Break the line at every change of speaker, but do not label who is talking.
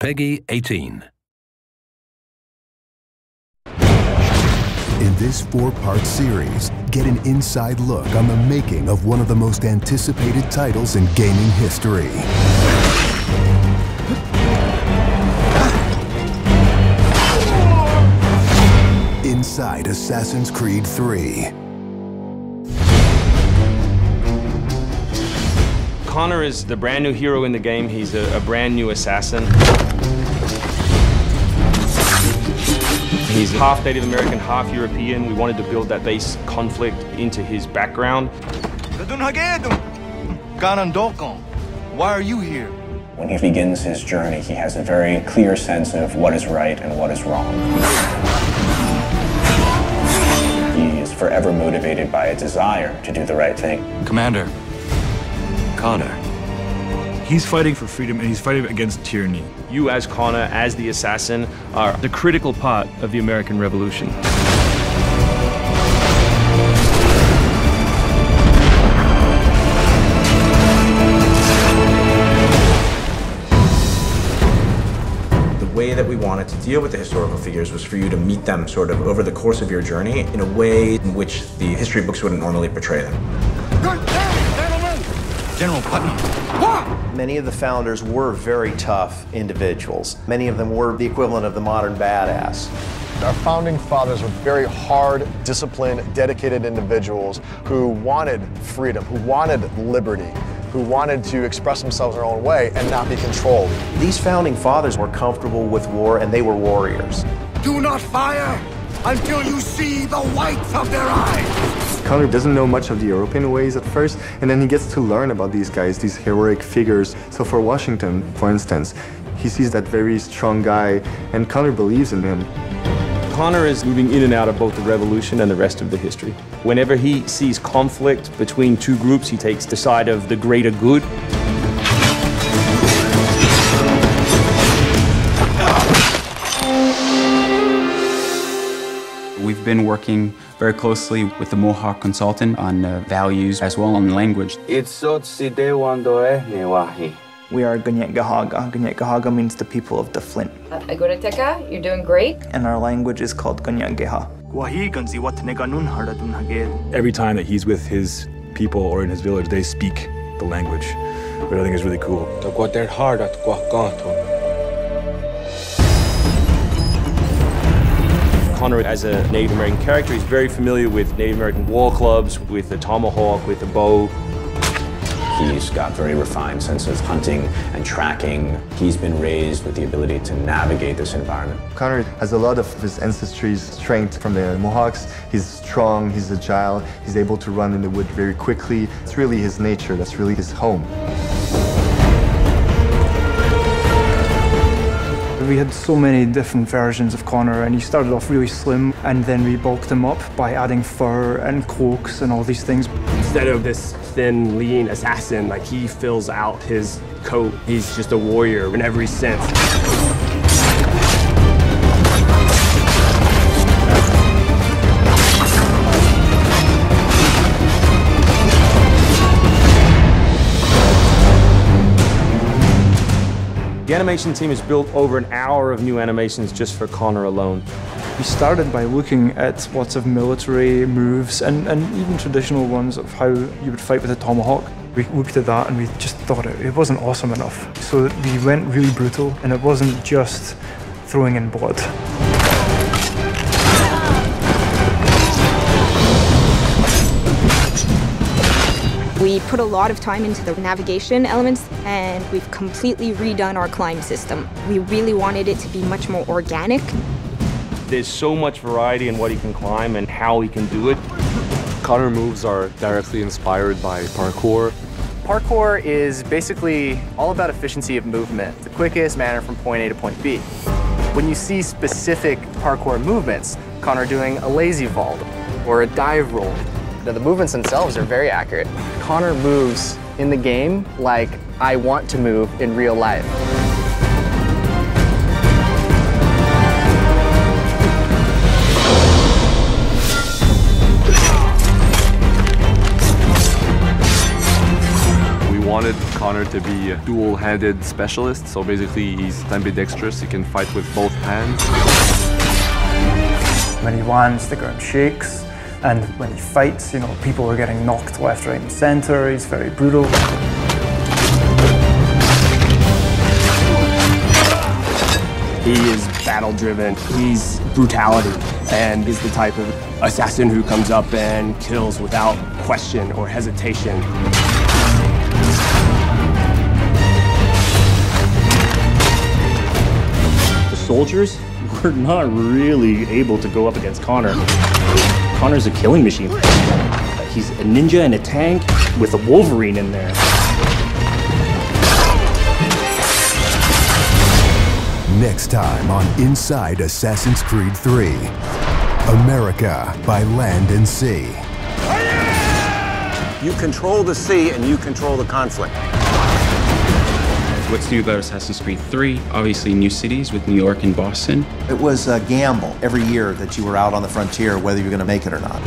Peggy 18.
In this 4-part series, get an inside look on the making of one of the most anticipated titles in gaming history. Inside Assassin's Creed 3.
Connor is the brand new hero in the game. He's a brand new assassin. He's half Native American, half European. We wanted to build that base conflict into his background.
Why are you here?
When he begins his journey, he has a very clear sense of what is right and what is wrong. He is forever motivated by a desire to do the right thing.
Commander, Connor.
He's fighting for freedom and he's fighting against tyranny.
You as Connor, as the assassin, are the critical part of the American Revolution.
The way that we wanted to deal with the historical figures was for you to meet them sort of over the course of your journey in a way in which the history books wouldn't normally portray them.
General Putnam.
Many of the founders were very tough individuals. Many of them were the equivalent of the modern badass.
Our founding fathers were very hard, disciplined, dedicated individuals who wanted freedom, who wanted liberty, who wanted to express themselves their own way and not be controlled.
These founding fathers were comfortable with war and they were warriors.
Do not fire until you see the whites of their eyes.
Connor doesn't know much of the European ways at first, and then he gets to learn about these guys, these heroic figures. So for Washington, for instance, he sees that very strong guy, and Connor believes in him.
Connor is moving in and out of both the revolution and the rest of the history. Whenever he sees conflict between two groups, he takes the side of the greater good.
We've been working very closely with the Mohawk consultant on values as well on language.
We are
Ganyetgahaga. Ganyetgahaga means the people of the Flint.
Agorateka, you're doing great.
And our language is called Ganyetgeha.
Every time that he's with his people or in his village, they speak the language, which I think is really cool.
Connor, as a Native American character, he's very familiar with Native American war clubs, with the tomahawk, with the bow.
He's got a very refined sense of hunting and tracking. He's been raised with the ability to navigate this environment.
Connor has a lot of his ancestry's strength from the Mohawks. He's strong, he's agile, he's able to run in the wood very quickly. It's really his nature, that's really his home.
We had so many different versions of Connor, and he started off really slim, and then we bulked him up by adding fur and cloaks and all these things.
Instead of this thin, lean assassin, like he fills out his coat. He's just a warrior in every sense.
The animation team has built over an hour of new animations just for Connor alone.
We started by looking at lots of military moves and even traditional ones of how you would fight with a tomahawk. We looked at that and we just thought it wasn't awesome enough. So we went really brutal, and it wasn't just throwing in blood.
We put a lot of time into the navigation elements, and we've completely redone our climb system. We really wanted it to be much more organic.
There's so much variety in what he can climb and how he can do it.
Connor moves are directly inspired by parkour.
Parkour is basically all about efficiency of movement, the quickest manner from point A to point B. When you see specific parkour movements, Connor doing a lazy vault or a dive roll, the movements themselves are very accurate. Connor moves in the game like I want to move in real life.
We wanted Connor Connor to be a dual-handed specialist. So basically, he's ambidextrous. He can fight with both hands.
When he lands, the ground shakes. And when he fights, you know, people are getting knocked left, right, and center. He's very brutal.
He is battle-driven. He's brutality, and is the type of assassin who comes up and kills without question or hesitation.
The soldiers were not really able to go up against Connor. Connor's a killing machine. He's a ninja in a tank with a Wolverine in there.
Next time on Inside Assassin's Creed 3, America by Land and Sea.
You control the sea and you control the conflict.
What's new about Assassin's Creed 3? Obviously new cities with New York and Boston.
It was a gamble every year that you were out on the frontier, whether you're going to make it or not.